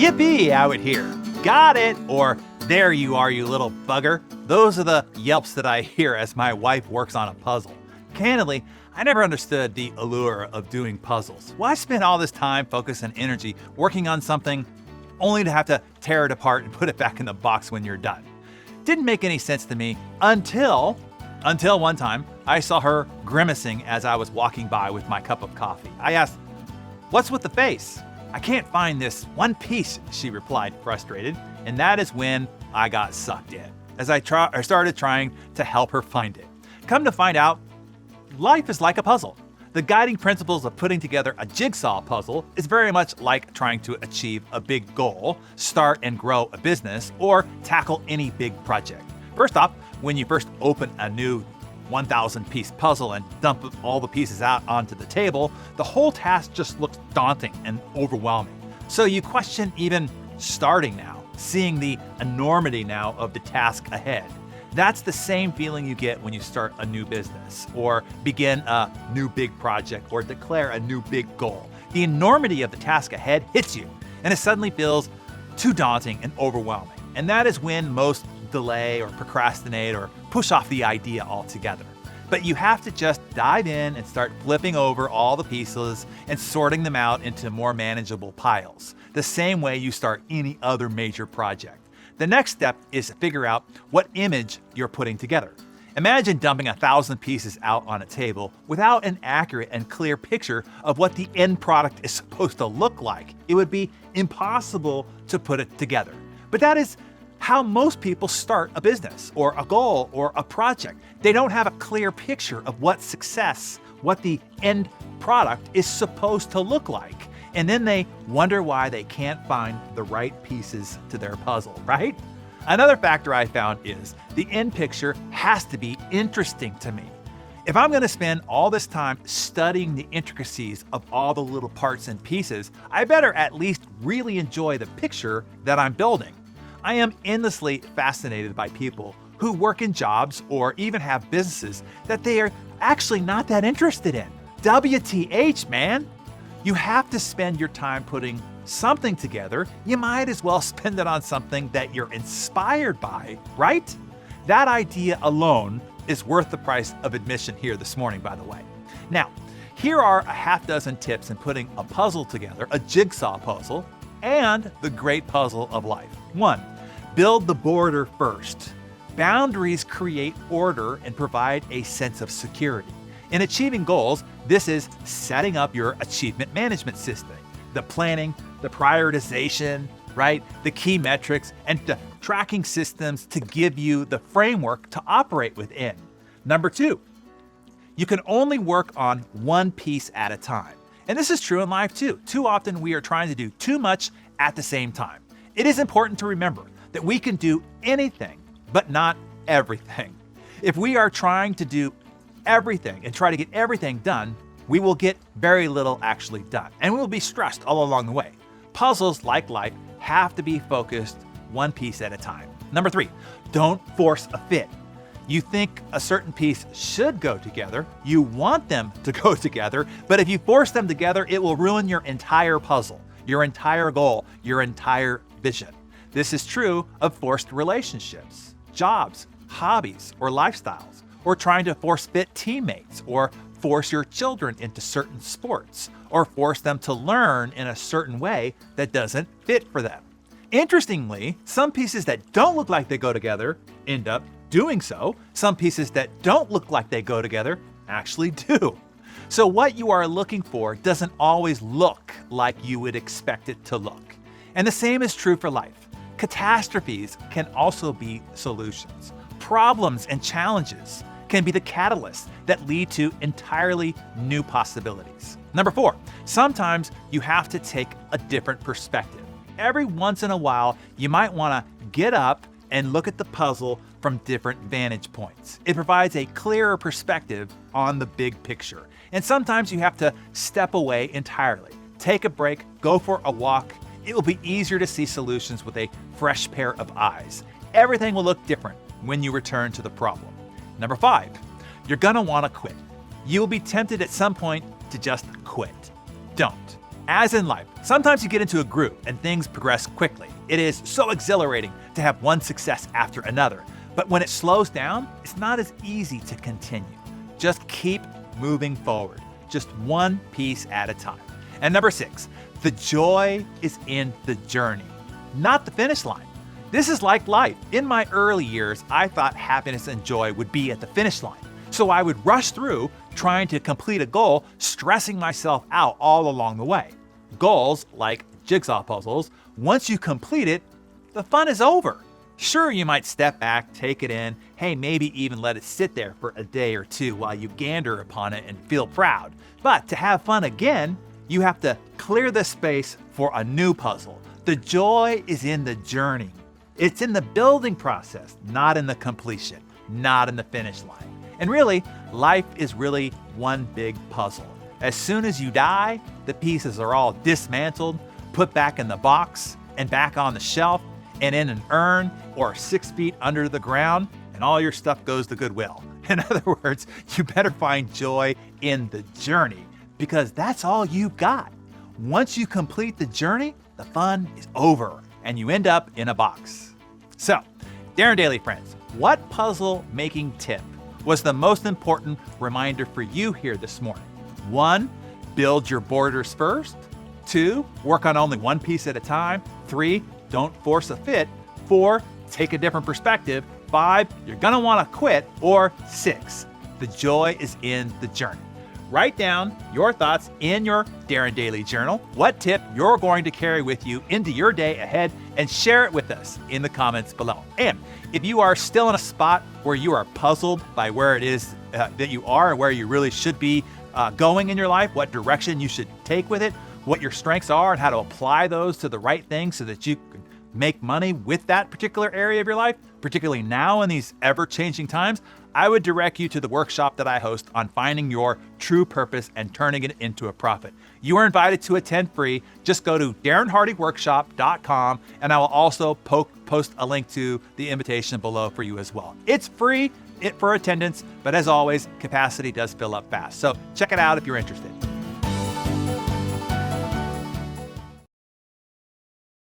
Yippee out here. Got it, or there you are, you little bugger. Those are the yelps that I hear as my wife works on a puzzle. Candidly, I never understood the allure of doing puzzles. Why spend all this time, focus, and energy working on something only to have to tear it apart and put it back in the box when you're done? Didn't make any sense to me until one time I saw her grimacing as I was walking by with my cup of coffee. I asked, "What's with the face?" "I can't find this one piece," she replied, frustrated. And that is when I got sucked in, as I started trying to help her find it. Come to find out, life is like a puzzle. The guiding principles of putting together a jigsaw puzzle is very much like trying to achieve a big goal, start and grow a business, or tackle any big project. First off, when you first open a new 1,000-piece puzzle and dump all the pieces out onto the table, the whole task just looks daunting and overwhelming. So you question even starting now, seeing the enormity now of the task ahead. That's the same feeling you get when you start a new business, or begin a new big project, or declare a new big goal. The enormity of the task ahead hits you, and it suddenly feels too daunting and overwhelming. And that is when most delay or procrastinate or push off the idea altogether. But you have to just dive in and start flipping over all the pieces and sorting them out into more manageable piles, the same way you start any other major project. The next step is to figure out what image you're putting together. Imagine dumping 1,000 pieces out on a table without an accurate and clear picture of what the end product is supposed to look like. It would be impossible to put it together. But that is how most people start a business or a goal or a project. They don't have a clear picture of what success, what the end product is supposed to look like. And then they wonder why they can't find the right pieces to their puzzle, right? Another factor I found is the end picture has to be interesting to me. If I'm going to spend all this time studying the intricacies of all the little parts and pieces, I better at least really enjoy the picture that I'm building. I am endlessly fascinated by people who work in jobs or even have businesses that they are actually not that interested in. WTH, man! You have to spend your time putting something together. You might as well spend it on something that you're inspired by, right? That idea alone is worth the price of admission here this morning, by the way. Now, here are a half dozen tips in putting a puzzle together, a jigsaw puzzle, and the great puzzle of life. 1. Build the border first. Boundaries create order and provide a sense of security. In achieving goals, this is setting up your achievement management system, the planning, the prioritization, right? The key metrics and the tracking systems to give you the framework to operate within. Number 2, you can only work on one piece at a time. And this is true in life too. Too often we are trying to do too much at the same time. It is important to remember that we can do anything, but not everything. If we are trying to do everything and try to get everything done, we will get very little actually done, and we will be stressed all along the way. Puzzles, like life, have to be focused one piece at a time. Number 3, don't force a fit. You think a certain piece should go together, you want them to go together, but if you force them together, it will ruin your entire puzzle, your entire goal, your entire vision. This is true of forced relationships, jobs, hobbies, or lifestyles, or trying to force fit teammates, or force your children into certain sports, or force them to learn in a certain way that doesn't fit for them. Interestingly, some pieces that don't look like they go together end up doing so. Some pieces that don't look like they go together actually do. So what you are looking for doesn't always look like you would expect it to look. And the same is true for life. Catastrophes can also be solutions. Problems and challenges can be the catalysts that lead to entirely new possibilities. Number 4, sometimes you have to take a different perspective. Every once in a while, you might want to get up and look at the puzzle from different vantage points. It provides a clearer perspective on the big picture. And sometimes you have to step away entirely. Take a break, go for a walk. It will be easier to see solutions with a fresh pair of eyes. Everything will look different when you return to the problem. Number 5, you're gonna wanna quit. You will be tempted at some point to just quit. Don't. As in life, sometimes you get into a groove and things progress quickly. It is so exhilarating to have one success after another. But when it slows down, it's not as easy to continue. Just keep moving forward, just one piece at a time. And number 6, the joy is in the journey, not the finish line. This is like life. In my early years, I thought happiness and joy would be at the finish line. So I would rush through trying to complete a goal, stressing myself out all along the way. Goals, like jigsaw puzzles, once you complete it, the fun is over. Sure, you might step back, take it in, hey, maybe even let it sit there for a day or two while you gander upon it and feel proud. But to have fun again, you have to clear the space for a new puzzle. The joy is in the journey. It's in the building process, not in the completion, not in the finish line. And really, life is really one big puzzle. As soon as you die, the pieces are all dismantled, put back in the box, and back on the shelf, and in an urn, or 6 feet under the ground, and all your stuff goes to Goodwill. In other words, you better find joy in the journey, because that's all you've got. Once you complete the journey, the fun is over, and you end up in a box. So, Darren Daily friends, what puzzle making tip was the most important reminder for you here this morning? 1, build your borders first. 2, work on only one piece at a time. 3, don't force a fit. 4, take a different perspective. 5, you're gonna wanna quit. Or 6, the joy is in the journey. Write down your thoughts in your Darren Daily Journal, what tip you're going to carry with you into your day ahead, and share it with us in the comments below. And if you are still in a spot where you are puzzled by where it is that you are and where you really should be going in your life, what direction you should take with it, what your strengths are, and how to apply those to the right things so that you can make money with that particular area of your life, particularly now in these ever-changing times, I would direct you to the workshop that I host on finding your true purpose and turning it into a profit. You are invited to attend free. Just go to darrenhardyworkshop.com, and I will also post a link to the invitation below for you as well. It's free for attendance, but as always, capacity does fill up fast. So check it out if you're interested.